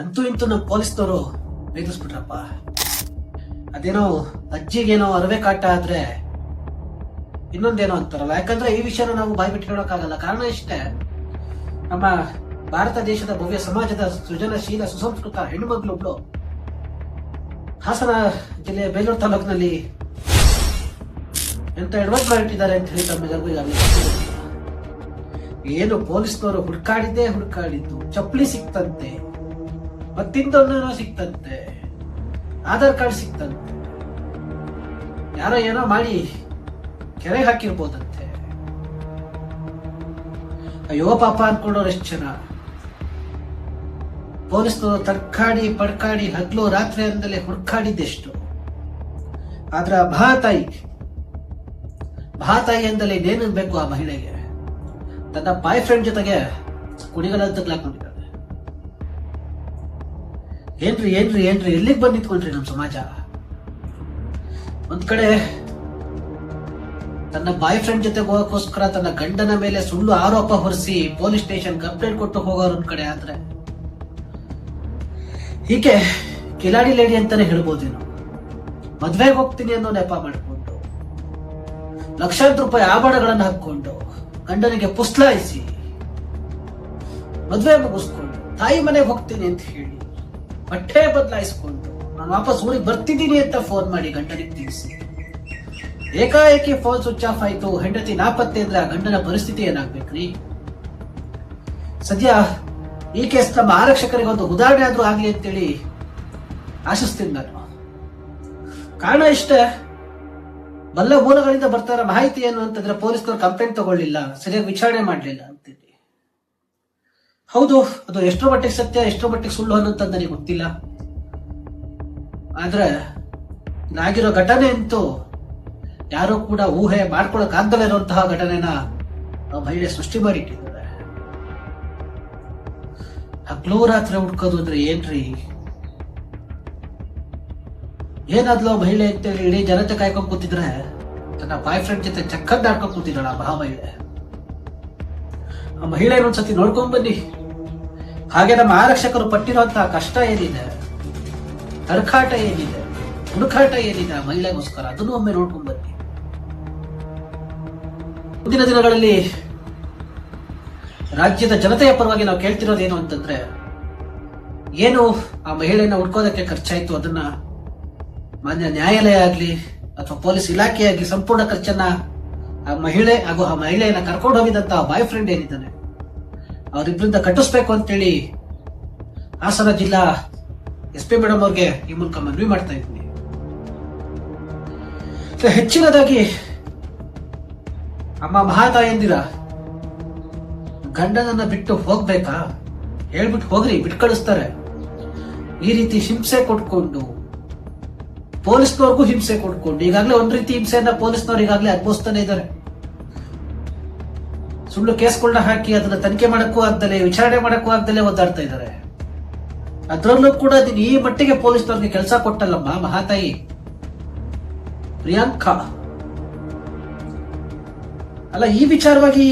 ಅಂತೂ ಇಂತೂ ನಮ್ಮ ಪೊಲೀಸ್ನವರು ಬೇಧಿಸ್ಬಿಟ್ರಪ್ಪ. ಅದೇನೋ ಅಜ್ಜಿಗೇನೋ ಅರವೆ ಕಾಟ ಆದ್ರೆ ಇನ್ನೊಂದೇನೋ ಅಂತಾರಲ್ಲ. ಯಾಕಂದ್ರೆ ಈ ವಿಷಯನ ನಾವು ಬಾಯ್ಬಿಟ್ಟು ಹೇಳೋಕ್ಕಾಗಲ್ಲ. ಕಾರಣ ಇಷ್ಟೇ, ನಮ್ಮ ಭಾರತ ದೇಶದ ಭವ್ಯ ಸಮಾಜದ ಸೃಜನಶೀಲ ಸುಸಂಸ್ಕೃತ ಹೆಣ್ಣುಮಗಳೊಬ್ಳು ಹಾಸನ ಜಿಲ್ಲೆಯ ಬೇಲೂರು ತಾಲೂಕಿನಲ್ಲಿ ಎಂತ ಎಡವಟ್ ಮಾಡಿಟ್ಟಿದ್ದಾರೆ ಅಂತ ಹೇಳಿ ತಮ್ಮೆಲ್ಲರಿಗೂ ಈಗಾಗಲೇ ಏನು ಪೊಲೀಸ್ನವರು ಹುಡುಕಾಡಿದ್ದು ಚಪ್ಪಲಿ ಸಿಕ್ತಂತೆ, ಮತ್ತಿಂದೊಂದೇನೋ ಸಿಕ್ತಂತೆ, ಆಧಾರ್ ಕಾರ್ಡ್ ಸಿಕ್ತಂತೆ, ಯಾರೋ ಏನೋ ಮಾಡಿ ಕೆರೆ ಹಾಕಿರ್ಬೋದಂತೆ. ಅಯ್ಯೋ ಪಾಪ ಅನ್ಕೊಂಡವ್ರು ಎಷ್ಟು ಜನ. ಪೊಲೀಸ್ನವರು ತಡ್ಕಾಡಿ ಪಡ್ಕಾಡಿ ಹಗ್ಲು ರಾತ್ರಿ ಅಂದಲೇ ಹುಡುಕಾಡಿದ್ದೆಷ್ಟು. ಆದ್ರ ಮಹಾತಾಯಿ ಎಂದಲೇ ಇನ್ನೇನು ಬೇಕು ಆ ಮಹಿಳೆಗೆ. ತನ್ನ ಬಾಯ್ ಫ್ರೆಂಡ್ ಜೊತೆಗೆ ಕುಣಿಗಳಂತಗ್ಲಾಕೊಂಡಿದ್ದಾರೆ. ಏನ್ರಿ ಎಲ್ಲಿಗೆ ಬಂದು ನಿಂತ್ಕೊಂಡ್ರಿ ನಮ್ಮ ಸಮಾಜ? ಒಂದ್ ಕಡೆ ತನ್ನ ಬಾಯ್ ಫ್ರೆಂಡ್ ಜೊತೆ ಹೋಗೋಕ್ಕೋಸ್ಕರ ತನ್ನ ಗಂಡನ ಮೇಲೆ ಸುಳ್ಳು ಆರೋಪ ಹೊರಿಸಿ ಪೊಲೀಸ್ ಸ್ಟೇಷನ್ ಕಂಪ್ಲೇಂಟ್ ಕೊಟ್ಟು ಹೋಗೋರು ಒಂದ್ ಕಡೆ ಆದ್ರೆ, ಹೀಗೆ ಕಿಲಾಡಿ ಲೇಡಿ ಅಂತಾನೆ ಹೇಳ್ಬೋದೇನು. ಮದ್ವೆಗೆ ಹೋಗ್ತೀನಿ ಅನ್ನೋ ನೆಪ ಮಾಡಿಕೊಂಡು ಲಕ್ಷಾಂತರ ರೂಪಾಯಿ ಆಭರಣಗಳನ್ನು ಹಾಕೊಂಡು ಗಂಡನಿಗೆ ಪುಸ್ಲಾಯಿಸಿ ಮದ್ವೆ ಮುಗಿಸ್ಕೊಂಡು ತಾಯಿ ಮನೆಗೆ ಹೋಗ್ತೀನಿ ಅಂತ ಹೇಳಿ ಬಟ್ಟೆ ಬದಲಾಯಿಸ್ಕೊಂಡು ನಾನು ವಾಪಸ್ ಊರಿಗೆ ಬರ್ತಿದ್ದೀನಿ ಅಂತ ಫೋನ್ ಮಾಡಿ ಗಂಡನಿಗೆ ತಿಳಿಸಿ ಏಕಾಏಕಿ ಫೋನ್ ಸ್ವಿಚ್ ಆಫ್ ಆಯ್ತು, ಹೆಂಡತಿ ನಾಪತ್ತೆ ಅಂದ್ರೆ ಆ ಗಂಡನ ಪರಿಸ್ಥಿತಿ ಏನಾಗ್ಬೇಕ್ರಿ? ಸದ್ಯ ಈ ಕೇಸ್ ನಮ್ಮ ಆರಕ್ಷಕರಿಗೆ ಒಂದು ಉದಾಹರಣೆ ಆದ್ರೂ ಆಗ್ಲಿ ಅಂತೇಳಿ ಆಶಿಸ್ತೀನಿ ನಾನು. ಕಾರಣ ಇಷ್ಟೇ, ಬಲ್ಲ ಮೂಲಗಳಿಂದ ಬರ್ತಾರ ಮಾಹಿತಿ ಏನು ಅಂತಂದ್ರೆ ಪೊಲೀಸ್ನವ್ರು ಕಂಪ್ಲೇಂಟ್ ತಗೊಳ್ಳಿಲ್ಲ, ಸರಿಯಾಗಿ ವಿಚಾರಣೆ ಮಾಡಲಿಲ್ಲ ಅಂತೇಳಿ. ಹೌದು, ಅದು ಎಷ್ಟೋ ಮಟ್ಟಿಗೆ ಸತ್ಯ ಎಷ್ಟೋ ಮಟ್ಟಿಗೆ ಸುಳ್ಳು ಅನ್ನೋಂತ ನನಗೆ ಗೊತ್ತಿಲ್ಲ. ಆದ್ರೆ ಆಗಿರೋ ಘಟನೆ ಅಂತೂ ಯಾರೋ ಕೂಡ ಊಹೆ ಮಾಡ್ಕೊಳಕ್ ಆಗ್ದಲೇ ಇರುವಂತಹ ಘಟನೆನ ಮಹಿಳೆ ಸೃಷ್ಟಿ ಮಾಡಿಟ್ಟಿದ್ದಾರೆ. ಹಗ್ಲೂ ರಾತ್ರಿ ಹುಡ್ಕೋದು ಅಂದ್ರೆ ಏನ್ರಿ? ಏನಾದ್ಲು ಮಹಿಳೆ ಅಂತೇಳಿ ಇಡೀ ಜನತೆ ಕಾಯ್ಕೊಂಡ್ ಕೂತಿದ್ರೆ ತನ್ನ ಬಾಯ್ ಫ್ರೆಂಡ್ ಜೊತೆ ಚಕ್ಕದ್ ಆಡ್ಕೊಂಡ್ ಕೂತಿದ್ದಾಳ ಆ ಮಹಿಳೆ. ಆ ಮಹಿಳೆ ಒಂದ್ಸತಿ ನೋಡ್ಕೊಂಡ್ ಬನ್ನಿ. ಹಾಗೆ ನಮ್ಮ ಆರಕ್ಷಕರು ಪಟ್ಟಿರುವಂತಹ ಕಷ್ಟ ಏನಿದೆ, ತಡಕಾಟ ಏನಿದೆ, ಹುಡುಕಾಟ ಏನಿದೆ ಆ ಮಹಿಳೆಗೋಸ್ಕರ, ಅದನ್ನು ಒಮ್ಮೆ ನೋಡ್ಕೊಂಡ್ ಬನ್ನಿ. ಮುಂದಿನ ದಿನಗಳಲ್ಲಿ ರಾಜ್ಯದ ಜನತೆಯ ಪರವಾಗಿ ನಾವು ಕೇಳ್ತಿರೋದೇನು ಅಂತಂದ್ರೆ, ಏನು ಆ ಮಹಿಳೆಯನ್ನ ಹುಡ್ಕೋದಕ್ಕೆ ಖರ್ಚಾಯ್ತು ಅದನ್ನ ಮಾನ್ಯ ನ್ಯಾಯಾಲಯ ಆಗ್ಲಿ ಅಥವಾ ಪೊಲೀಸ್ ಇಲಾಖೆ ಆಗ್ಲಿ ಸಂಪೂರ್ಣ ಖರ್ಚನ್ನ ಆ ಮಹಿಳೆ ಹಾಗೂ ಆ ಮಹಿಳೆಯನ್ನ ಕರ್ಕೊಂಡು ಹೋಗಿದಂತ ಬಾಯ್ ಫ್ರೆಂಡ್ ಏನಿದ್ದಾನೆ ಅವರಿಬ್ಬರಿಂದ ಕಟ್ಟಿಸ್ಬೇಕು ಅಂತೇಳಿ ಹಾಸನ ಜಿಲ್ಲಾ SP ಮೇಡಮ್ ಅವ್ರಿಗೆ ಈ ಮೂಲಕ ಮನವಿ ಮಾಡ್ತಾ ಇದ್ದೀನಿ. ಹೆಚ್ಚಿನದಾಗಿ ಅಮ್ಮ ಮಹಾತಾಯಂದಿರ ಗಂಡನನ್ನ ಬಿಟ್ಟು ಹೋಗ್ಬೇಕಾ? ಹೇಳ್ಬಿಟ್ಟು ಹೋಗ್ರಿ, ಬಿಟ್ಟು ಕಳಿಸ್ತಾರೆ. ಈ ರೀತಿ ಹಿಂಸೆ ಕೊಟ್ಕೊಂಡು ಪೊಲೀಸ್ನವ್ರಿಗೂ ಹಿಂಸೆ ಕೊಟ್ಕೊಂಡು ಈಗಾಗಲೇ ಒಂದ್ ರೀತಿ ಹಿಂಸೆಯನ್ನ ಪೊಲೀಸ್ನವ್ರು ಈಗಾಗಲೇ ಅನುಭವಿಸ್ತಾನೆ ಇದ್ದಾರೆ. ಸುಳ್ಳು ಕೇಸ್ಗಳನ್ನ ಹಾಕಿ ಅದನ್ನ ತನಿಖೆ ಮಾಡಕ್ಕೂ ಆಗ್ದಲೆ ವಿಚಾರಣೆ ಮಾಡಕ್ಕೂ ಆಗ್ದಲೆ ಒದ್ದಾಡ್ತಾ ಇದ್ದಾರೆ. ಅದ್ರಲ್ಲೂ ಕೂಡ ಈ ಮಟ್ಟಿಗೆ ಪೊಲೀಸ್ನವ್ರಿಗೆ ಕೆಲಸ ಕೊಟ್ಟಲ್ಲಮ್ಮ ಮಹಾತಾಯಿ ಪ್ರಿಯಾಂಕಾ. ಅಲ್ಲ, ಈ ವಿಚಾರವಾಗಿ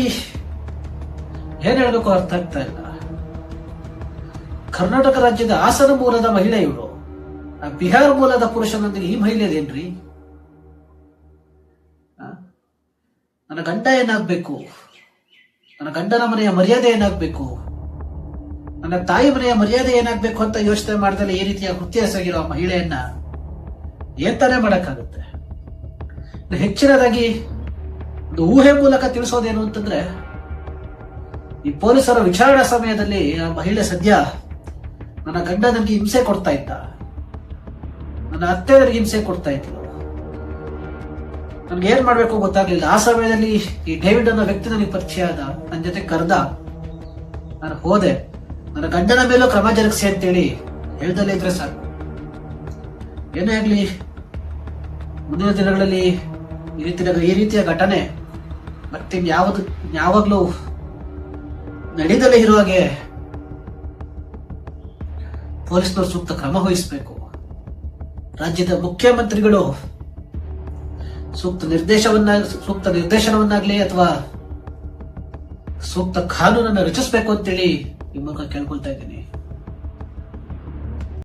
ಏನ್ ಹೇಳಬೇಕು ಅರ್ಥ ಆಗ್ತಾ ಇಲ್ಲ. ಕರ್ನಾಟಕ ರಾಜ್ಯದ ಹಾಸನ ಮೂಲದ ಮಹಿಳೆ ಇವಳು, ಬಿಹಾರ ಮೂಲದ ಪುರುಷನೊಂದಿಗೆ ಈ ಮಹಿಳೆದೇನ್ರಿ? ನನ್ನ ಗಂಡ ಏನಾಗ್ಬೇಕು, ನನ್ನ ಗಂಡನ ಮನೆಯ ಮರ್ಯಾದೆ ಏನಾಗ್ಬೇಕು, ನನ್ನ ತಾಯಿ ಮನೆಯ ಮರ್ಯಾದೆ ಏನಾಗ್ಬೇಕು ಅಂತ ಯೋಚನೆ ಮಾಡ್ದಲ್ಲಿ ಈ ರೀತಿಯ ಕೃತ್ಯ ಎಸಗಿರೋ ಮಹಿಳೆಯನ್ನ ಏನ್ ತಾನೇ ಮಾಡಕ್ಕಾಗುತ್ತೆ? ಹೆಚ್ಚಿನದಾಗಿ ಒಂದು ಊಹೆ ಮೂಲಕ ತಿಳಿಸೋದೇನು ಅಂತಂದ್ರೆ, ಈ ಪೊಲೀಸರ ವಿಚಾರಣಾ ಸಮಯದಲ್ಲಿ ಆ ಮಹಿಳೆ ಸದ್ಯ ನನ್ನ ಗಂಡ ನನಗೆ ಹಿಂಸೆ ಕೊಡ್ತಾ ಇದ್ದ, ನನ್ನ ಅತ್ತೆಯವರಿಗೆ ಹಿಂಸೆ ಕೊಡ್ತಾ ಇದ್ರು, ನನ್ಗೆ ಏನ್ ಮಾಡ್ಬೇಕು ಗೊತ್ತಾಗ್ಲಿಲ್ಲ. ಆ ಸಮಯದಲ್ಲಿ ಈ ಡೇವಿಡ್ ಅನ್ನೋ ವ್ಯಕ್ತಿ ನನಗೆ ಪರಿಚಯ ಆದ, ನನ್ನ ಜೊತೆ ಕರೆದ, ನಾನು ಹೋದೆ, ನನ್ನ ಗಂಡನ ಮೇಲೂ ಕ್ರಮ ಜರುಗಿಸಿ ಅಂತೇಳಿ ಹೇಳ್ದಲ್ಲೇ ಇದ್ರೆ ಸಾಕು. ಏನೇ ಆಗ್ಲಿ, ಮುಂದಿನ ದಿನಗಳಲ್ಲಿ ಈ ರೀತಿಯ ಘಟನೆ ಮತ್ತೆ ಯಾವಾಗ್ಲೂ ನಡೀದಲೇ ಇರುವ ಹಾಗೆ ಪೊಲೀಸ್ನವರು ಸೂಕ್ತ ಕ್ರಮ ವಹಿಸಬೇಕು. ರಾಜ್ಯದ ಮುಖ್ಯಮಂತ್ರಿಗಳು ಸೂಕ್ತ ನಿರ್ದೇಶನವನ್ನಾಗ್ಲಿ ಅಥವಾ ಸೂಕ್ತ ಕಾನೂನನ್ನು ರಚಿಸಬೇಕು ಅಂತೇಳಿ ಈ ಮೂಲಕ ಕೇಳ್ಕೊಳ್ತಾ ಇದ್ದೀನಿ.